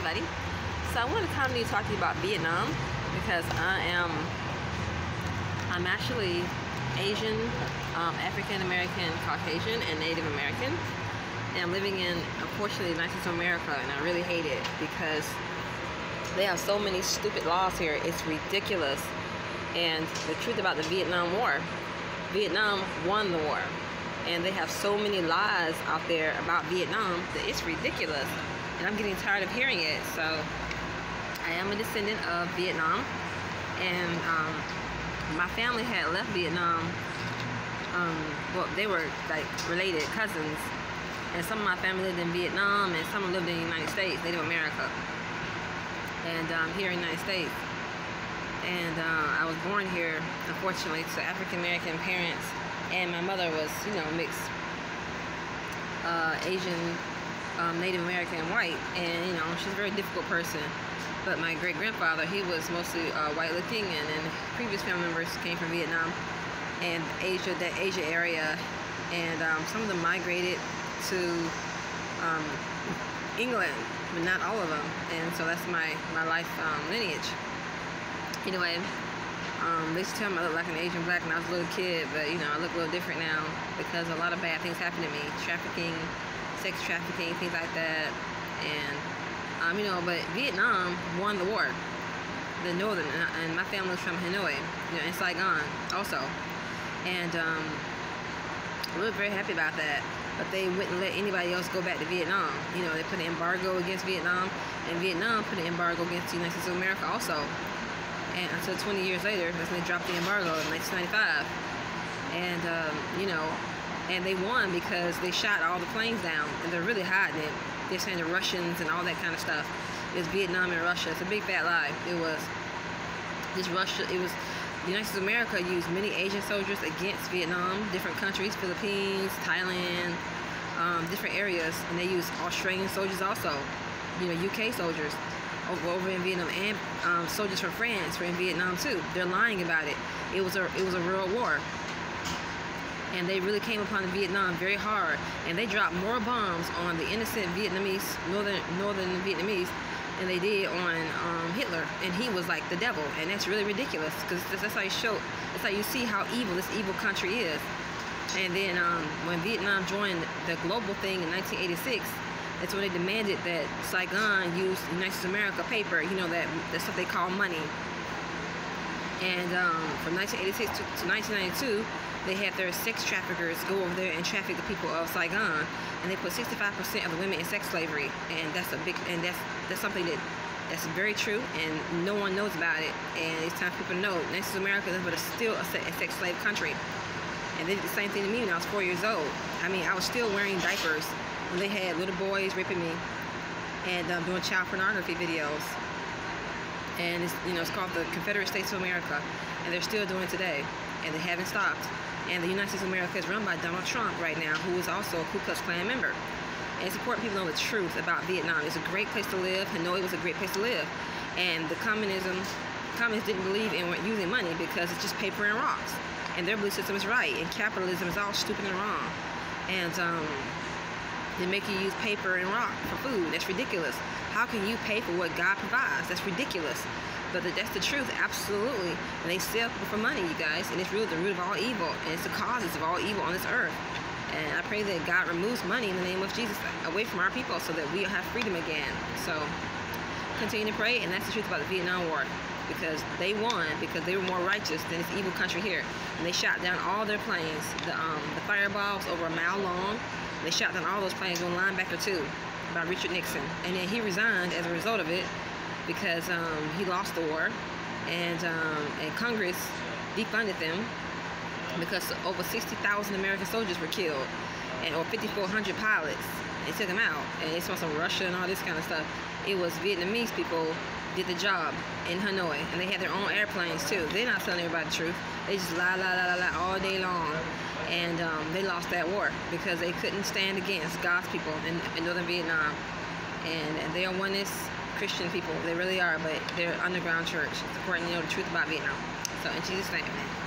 everybody. So I want to come to you talk to you about Vietnam because I'm actually Asian, African American, Caucasian, and Native American. And I'm living in, unfortunately, the United States of America, and I really hate it because they have so many stupid laws here. It's ridiculous. And the truth about the Vietnam War, Vietnam won the war. And they have so many lies out there about Vietnam that it's ridiculous. And I'm getting tired of hearing it. So I am a descendant of Vietnam. And my family had left Vietnam. Well, they were like related cousins. And some of my family lived in Vietnam and some lived in the United States, Native America. And here in the United States. And I was born here, unfortunately, to African American parents. And my mother was, you know, mixed Asian, Native American, and white. And, you know, she's a very difficult person. But my great-grandfather, he was mostly white-looking, and then previous family members came from Vietnam and Asia, that Asia area. And some of them migrated to England, but not all of them. And so that's my life lineage. Anyway, they used to tell me I look like an Asian black when I was a little kid, but you know, I look a little different now because a lot of bad things happen to me. Trafficking, sex trafficking, things like that. And, you know, but Vietnam won the war. The northern, and my family was from Hanoi, you know, in Saigon also. And we were very happy about that. But they wouldn't let anybody else go back to Vietnam. You know, they put an embargo against Vietnam, and Vietnam put an embargo against the United States of America also. And until 20 years later, that's when they dropped the embargo in 1995. And, you know, and they won because they shot all the planes down, and they're really hiding it. They're saying the Russians and all that kind of stuff. It was Vietnam and Russia. It's a big fat lie. It was just Russia. It was the United States of America used many Asian soldiers against Vietnam, different countries, Philippines, Thailand, different areas, and they used Australian soldiers also, you know, UK soldiers over in Vietnam, and soldiers from France were in Vietnam too. They're lying about it. It was a real war, and they really came upon Vietnam very hard, and they dropped more bombs on the innocent Vietnamese, northern Vietnamese, than they did on Hitler, and he was like the devil, and that's really ridiculous because that's how you show, that's how you see how evil this evil country is. And then when Vietnam joined the global thing in 1986, that's when they demanded that Saigon use United States of America paper, you know, that stuff they call money. And from 1986 to 1992, they had their sex traffickers go over there and traffic the people of Saigon, and they put 65% of the women in sex slavery, and that's a big, and that's something that's very true, and no one knows about it, and it's time for people to know. United States of America is still a sex slave country, and they did the same thing to me when I was 4 years old. I mean, I was still wearing diapers when they had little boys raping me and doing child pornography videos, and it's, you know, it's called the Confederate States of America, and they're still doing it today, and they haven't stopped. And the United States of America is run by Donald Trump right now, who is also a Ku Klux Klan member. And it's important people know the truth about Vietnam. It's a great place to live. Hanoi was a great place to live. And the communists didn't believe in using money because it's just paper and rocks. And their belief system is right. And capitalism is all stupid and wrong. And they make you use paper and rock for food. That's ridiculous. How can you pay for what God provides? That's ridiculous. But that's the truth, absolutely. And they sell people for money, you guys. And it's really the root of all evil. And it's the causes of all evil on this earth. And I pray that God removes money in the name of Jesus away from our people so that we'll have freedom again. So continue to pray. And that's the truth about the Vietnam War. Because they won, because they were more righteous than this evil country here. And they shot down all their planes. The fireballs over a mile long. They shot down all those planes on linebacker too, by Richard Nixon. And then he resigned as a result of it, because he lost the war, and Congress defunded them because over 60,000 American soldiers were killed, and over 5,400 pilots. They took them out, and they saw some Russia and all this kind of stuff. It was Vietnamese people did the job in Hanoi, and they had their own airplanes too. They're not telling everybody the truth. They just lie all day long, and they lost that war because they couldn't stand against God's people in northern Vietnam, and they are oneness Christian people. They really are, but they're underground church. It's important to know the truth about Vietnam. So in Jesus' name, amen.